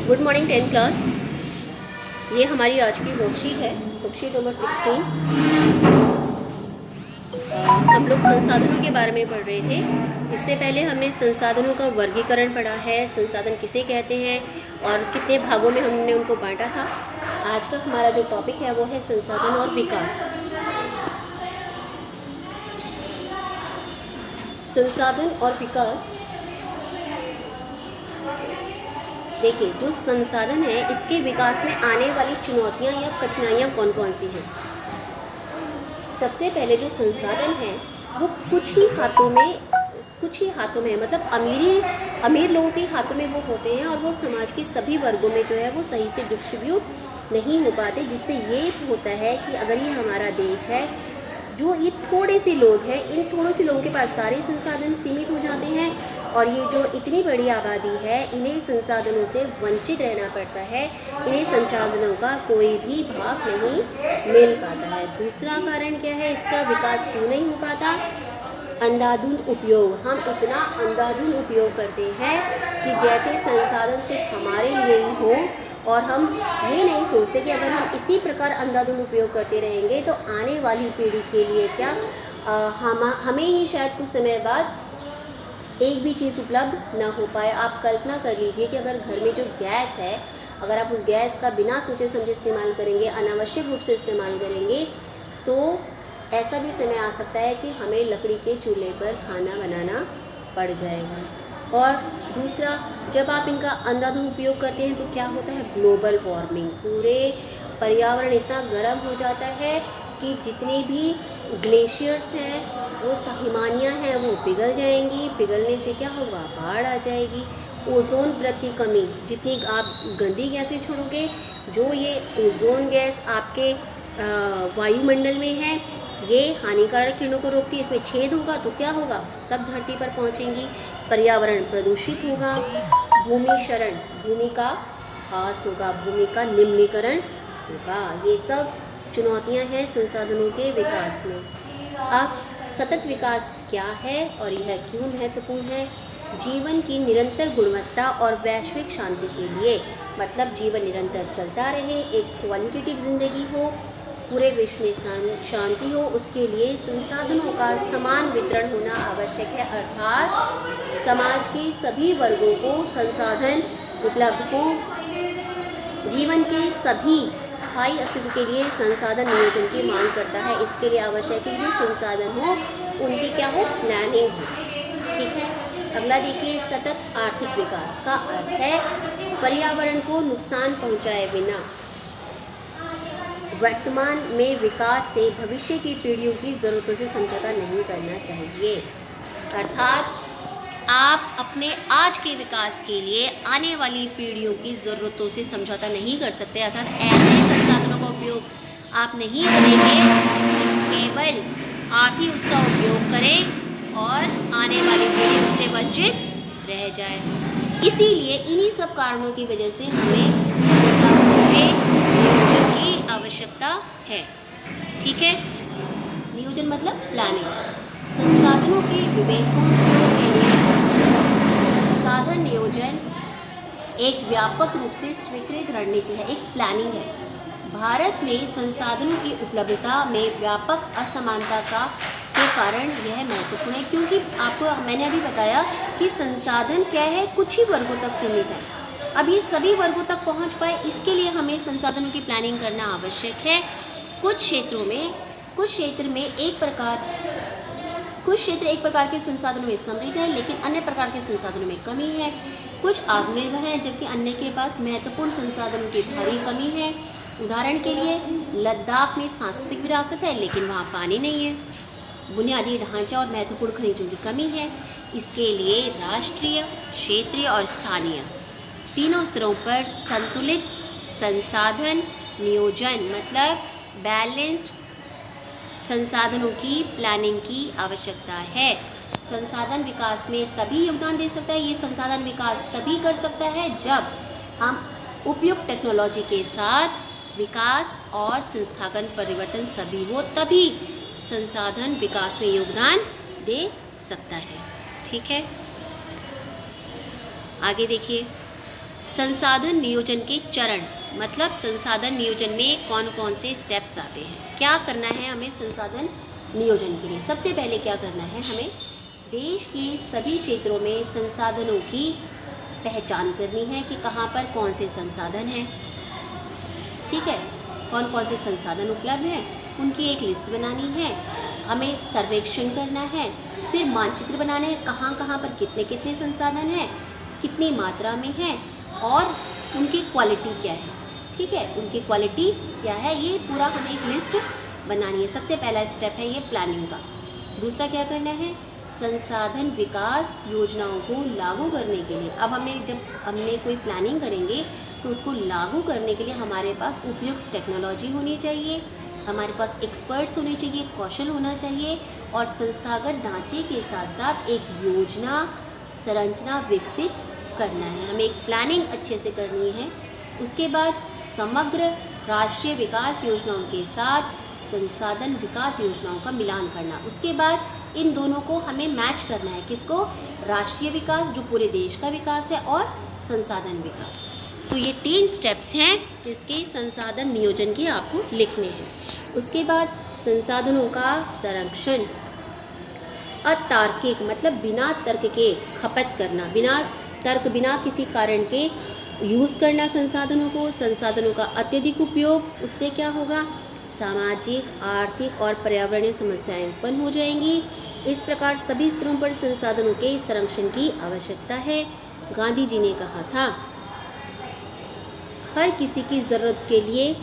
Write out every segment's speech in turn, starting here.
Good morning 10th class. ये हमारी आज की वर्कशीट है, वर्कशीट नंबर 16। हम लोग संसाधनों के बारे में पढ़ रहे थे। इससे पहले हमने संसाधनों का वर्गीकरण पढ़ा है, संसाधन किसे कहते हैं और कितने भागों में हमने उनको बांटा था। आज का हमारा जो टॉपिक है वो है संसाधन और विकास। संसाधन और विकास, देखिए जो संसाधन है इसके विकास में आने वाली चुनौतियां या कठिनाइयां कौन कौन सी हैं। सबसे पहले जो संसाधन है वो कुछ ही हाथों में है, मतलब अमीर लोगों के हाथों में वो होते हैं और वो समाज के सभी वर्गों में जो है वो सही से डिस्ट्रीब्यूट नहीं हो पाते, जिससे ये होता है कि अगर ये हमारा देश है, जो ये थोड़े से लोग हैं, इन थोड़े से लोगों के पास सारे संसाधन सीमित हो जाते हैं और ये जो इतनी बड़ी आबादी है इन्हें संसाधनों से वंचित रहना पड़ता है, इन्हें संसाधनों का कोई भी भाग नहीं मिल पाता है। दूसरा कारण क्या है, इसका विकास क्यों नहीं हो पाता? अंधाधुंध उपयोग। हम इतना अंधाधुंध उपयोग करते हैं कि जैसे संसाधन सिर्फ हमारे लिए ही हो और हम ये नहीं सोचते कि अगर हम इसी प्रकार अंधाधुंध उपयोग करते रहेंगे तो आने वाली पीढ़ी के लिए क्या हमें ही शायद कुछ समय बाद एक भी चीज़ उपलब्ध ना हो पाए। आप कल्पना कर लीजिए कि अगर घर में जो गैस है, अगर आप उस गैस का बिना सोचे समझे इस्तेमाल करेंगे, अनावश्यक रूप से इस्तेमाल करेंगे, तो ऐसा भी समय आ सकता है कि हमें लकड़ी के चूल्हे पर खाना बनाना पड़ जाएगा। और दूसरा, जब आप इनका अंधाधुंध उपयोग करते हैं तो क्या होता है, ग्लोबल वार्मिंग। पूरे पर्यावरण इतना गर्म हो जाता है कि जितनी भी ग्लेशियर्स हैं, वो हिमानियाँ हैं, वो पिघल जाएंगी। पिघलने से क्या होगा, बाढ़ आ जाएगी। ओजोन परत की कमी, जितनी आप गंदी गैसें छोड़ोगे, जो ये ओजोन गैस आपके वायुमंडल में है, ये हानिकारक किरणों को रोकती है। इसमें छेद होगा तो क्या होगा, सब धरती पर पहुंचेंगी। पर्यावरण प्रदूषित होगा। भूमि क्षरण, भूमि का ह्रास होगा, भूमि का निम्नीकरण होगा। ये सब चुनौतियां हैं संसाधनों के विकास में। अब सतत विकास क्या है और यह क्यों महत्वपूर्ण है? जीवन की निरंतर गुणवत्ता और वैश्विक शांति के लिए, मतलब जीवन निरंतर चलता रहे, एक क्वालिटेटिव जिंदगी हो, पूरे विश्व में शांति हो, उसके लिए संसाधनों का समान वितरण होना आवश्यक है। अर्थात समाज के सभी वर्गों को संसाधन उपलब्ध हो। जीवन के सभी स्थायी अस्तित्व के लिए संसाधन नियोजन की मांग करता है। इसके लिए आवश्यक है कि जो संसाधन हो उनकी क्या हो, प्लानिंग हो। ठीक है। अगला देखिए, सतत आर्थिक विकास का अर्थ है पर्यावरण को नुकसान पहुंचाए बिना वर्तमान में विकास से भविष्य की पीढ़ियों की ज़रूरतों से समझौता नहीं करना चाहिए। अर्थात आप अपने आज के विकास के लिए आने वाली पीढ़ियों की ज़रूरतों से समझौता नहीं कर सकते। अर्थात ऐसे संसाधनों का उपयोग आप नहीं करेंगे, केवल आप ही उसका उपयोग करें और आने वाली पीढ़ी उससे वंचित रह जाए। इसीलिए इन्हीं सब कारणों की वजह से हमें संसाधनों के नियोजन की आवश्यकता है। ठीक है। नियोजन मतलब प्लानिंग। संसाधनों के विवेकपूर्ण उपयोग के लिए संसाधन नियोजन एक व्यापक रूप से स्वीकृत रणनीति है, एक प्लानिंग है। भारत में संसाधनों की उपलब्धता में व्यापक असमानता के कारण यह महत्वपूर्ण है, क्योंकि आपको मैंने अभी बताया कि संसाधन क्या है, कुछ ही वर्गों तक सीमित है। अब ये सभी वर्गों तक पहुंच पाए, इसके लिए हमें संसाधनों की प्लानिंग करना आवश्यक है। कुछ क्षेत्र एक प्रकार के संसाधनों में समृद्ध है, लेकिन अन्य प्रकार के संसाधनों में कमी है। कुछ आत्मनिर्भर है, जबकि अन्य के पास महत्वपूर्ण संसाधनों की भारी कमी है। उदाहरण के लिए लद्दाख में सांस्कृतिक विरासत है, लेकिन वहाँ पानी नहीं है। बुनियादी ढांचा और महत्वपूर्ण खनिजों की कमी है। इसके लिए राष्ट्रीय, क्षेत्रीय और स्थानीय तीनों स्तरों पर संतुलित संसाधन नियोजन, मतलब बैलेंस्ड संसाधनों की प्लानिंग की आवश्यकता है। संसाधन विकास में तभी योगदान दे सकता है, ये संसाधन विकास तभी कर सकता है जब हम उपयुक्त टेक्नोलॉजी के साथ विकास और संस्थागत परिवर्तन सभी हो, तभी संसाधन विकास में योगदान दे सकता है। ठीक है। आगे देखिए, संसाधन नियोजन के चरण, मतलब संसाधन नियोजन में कौन कौन से स्टेप्स आते हैं, क्या करना है हमें संसाधन नियोजन के लिए। सबसे पहले क्या करना है, हमें देश के सभी क्षेत्रों में संसाधनों की पहचान करनी है कि कहाँ पर कौन से संसाधन हैं, ठीक है, कौन कौन से संसाधन उपलब्ध हैं, उनकी एक लिस्ट बनानी है। हमें सर्वेक्षण करना है, फिर मानचित्र बनाने हैं, कहाँ कहाँ पर कितने कितने संसाधन हैं, कितनी मात्रा में है और उनकी क्वालिटी क्या है, ठीक है, उनकी क्वालिटी क्या है, ये पूरा हमें एक लिस्ट बनानी है। सबसे पहला स्टेप है ये प्लानिंग का। दूसरा क्या करना है, संसाधन विकास योजनाओं को लागू करने के लिए, अब जब हमने कोई प्लानिंग करेंगे तो उसको लागू करने के लिए हमारे पास उपयुक्त टेक्नोलॉजी होनी चाहिए, हमारे पास एक्सपर्ट्स होने चाहिए, कौशल होना चाहिए और संस्थागत ढांचे के साथ साथ एक योजना संरचना विकसित करना है। हमें एक प्लानिंग अच्छे से करनी है। उसके बाद समग्र राष्ट्रीय विकास योजनाओं के साथ संसाधन विकास योजनाओं का मिलान करना। उसके बाद इन दोनों को हमें मैच करना है, किसको, राष्ट्रीय विकास जो पूरे देश का विकास है और संसाधन विकास। तो ये 3 स्टेप्स हैं किसके, संसाधन नियोजन के आपको लिखने हैं। उसके बाद संसाधनों का संरक्षण, अतार्किक मतलब बिना तर्क के खपत करना, बिना तर्क बिना किसी कारण के यूज़ करना संसाधनों का अत्यधिक उपयोग, उससे क्या होगा, सामाजिक आर्थिक और पर्यावरणीय समस्याएं उत्पन्न हो जाएंगी। इस प्रकार सभी स्तरों पर संसाधनों के संरक्षण की आवश्यकता है। गांधी जी ने कहा था, हर किसी की ज़रूरत के लिए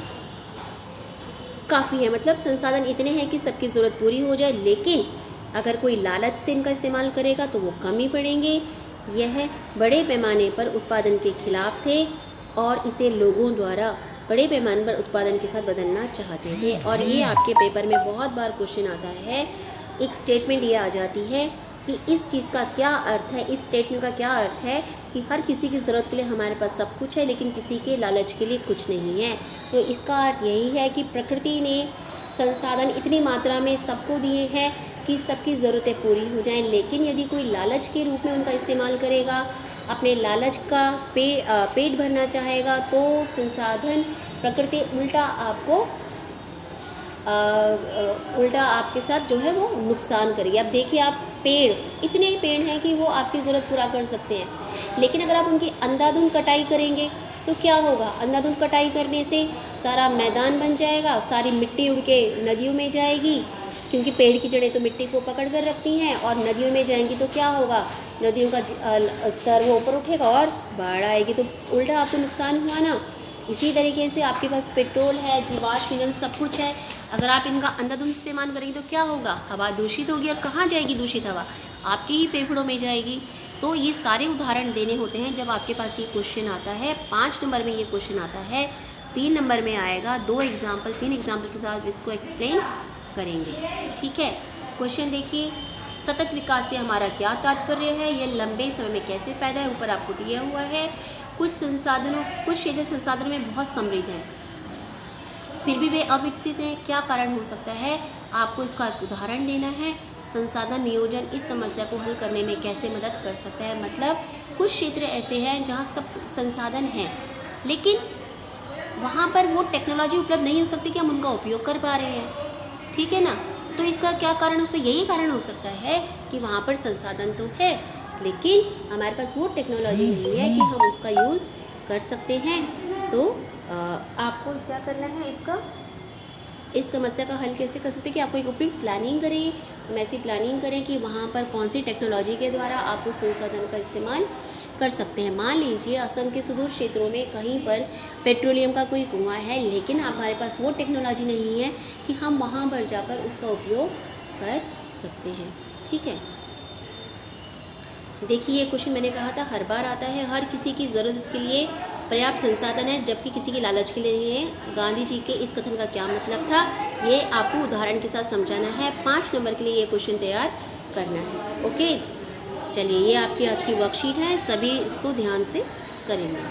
काफ़ी है, मतलब संसाधन इतने हैं कि सबकी ज़रूरत पूरी हो जाए, लेकिन अगर कोई लालच से इनका इस्तेमाल करेगा तो वो कम ही पड़ेंगे। यह बड़े पैमाने पर उत्पादन के खिलाफ थे और इसे लोगों द्वारा बड़े पैमाने पर उत्पादन के साथ बदलना चाहते थे। और ये आपके पेपर में बहुत बार क्वेश्चन आता है, एक स्टेटमेंट ये आ जाती है कि इस चीज़ का क्या अर्थ है, इस स्टेटमेंट का क्या अर्थ है कि हर किसी की ज़रूरत के लिए हमारे पास सब कुछ है लेकिन किसी के लालच के लिए कुछ नहीं है। तो इसका अर्थ यही है कि प्रकृति ने संसाधन इतनी मात्रा में सबको दिए हैं कि सबकी ज़रूरतें पूरी हो जाएं, लेकिन यदि कोई लालच के रूप में उनका इस्तेमाल करेगा, अपने लालच का पेट भरना चाहेगा, तो संसाधन प्रकृति उल्टा आपके साथ जो है वो नुकसान करेगी। अब देखिए, आप इतने पेड़ हैं कि वो आपकी ज़रूरत पूरा कर सकते हैं, लेकिन अगर आप उनकी अंधाधुंध कटाई करेंगे तो क्या होगा, अंधाधुंध कटाई करने से सारा मैदान बन जाएगा, सारी मिट्टी उड़ के नदियों में जाएगी, क्योंकि पेड़ की जड़ें तो मिट्टी को पकड़ कर रखती हैं, और नदियों में जाएंगी तो क्या होगा, नदियों का स्तर वो ऊपर उठेगा और बाढ़ आएगी, तो उल्टा आपको नुकसान हुआ ना। इसी तरीके से आपके पास पेट्रोल है, जीवाश्म ईंधन सब कुछ है, अगर आप इनका अंधाधुंध इस्तेमाल करेंगे तो क्या होगा, हवा दूषित होगी, और कहाँ जाएगी दूषित हवा, आपके ही फेफड़ों में जाएगी। तो ये सारे उदाहरण देने होते हैं जब आपके पास ये क्वेश्चन आता है। 5 नंबर में ये क्वेश्चन आता है, 3 नंबर में आएगा, 3 एग्जाम्पल के साथ इसको एक्सप्लेन करेंगे, ठीक है। क्वेश्चन देखिए, सतत विकास से हमारा क्या तात्पर्य है, यह लंबे समय में कैसे पैदा है, ऊपर आपको दिया हुआ है। कुछ क्षेत्र संसाधनों में बहुत समृद्ध हैं, फिर भी वे अविकसित हैं, क्या कारण हो सकता है, आपको इसका एक उदाहरण देना है। संसाधन नियोजन इस समस्या को हल करने में कैसे मदद कर सकता है, मतलब कुछ क्षेत्र ऐसे हैं जहाँ सब संसाधन हैं लेकिन वहाँ पर वो टेक्नोलॉजी उपलब्ध नहीं हो सकती कि हम उनका उपयोग कर पा रहे हैं, ठीक है ना। तो इसका क्या कारण हो सकता है, यही कारण हो सकता है कि वहाँ पर संसाधन तो है लेकिन हमारे पास वो टेक्नोलॉजी नहीं है कि हम उसका यूज़ कर सकते हैं। तो आपको क्या करना है, इस समस्या का हल कैसे कर सकते हैं कि आपको एक उपयुक्त प्लानिंग करें, हम ऐसी प्लानिंग करें कि वहाँ पर कौन सी टेक्नोलॉजी के द्वारा आप उस संसाधन का इस्तेमाल कर सकते हैं। मान लीजिए असम के सुदूर क्षेत्रों में कहीं पर पेट्रोलियम का कोई कुआं है, लेकिन हमारे पास वो टेक्नोलॉजी नहीं है कि हम वहाँ पर जाकर उसका उपयोग कर सकते हैं, ठीक है। देखिए, ये क्वेश्चन मैंने कहा था हर बार आता है, हर किसी की ज़रूरत के लिए पर्याप्त संसाधन है जबकि किसी की लालच के लिए नहीं है। गांधी जी के इस कथन का क्या मतलब था, ये आपको उदाहरण के साथ समझाना है। 5 नंबर के लिए ये क्वेश्चन तैयार करना है, ओके। चलिए, ये आपकी आज की वर्कशीट है, सभी इसको ध्यान से करेंगे।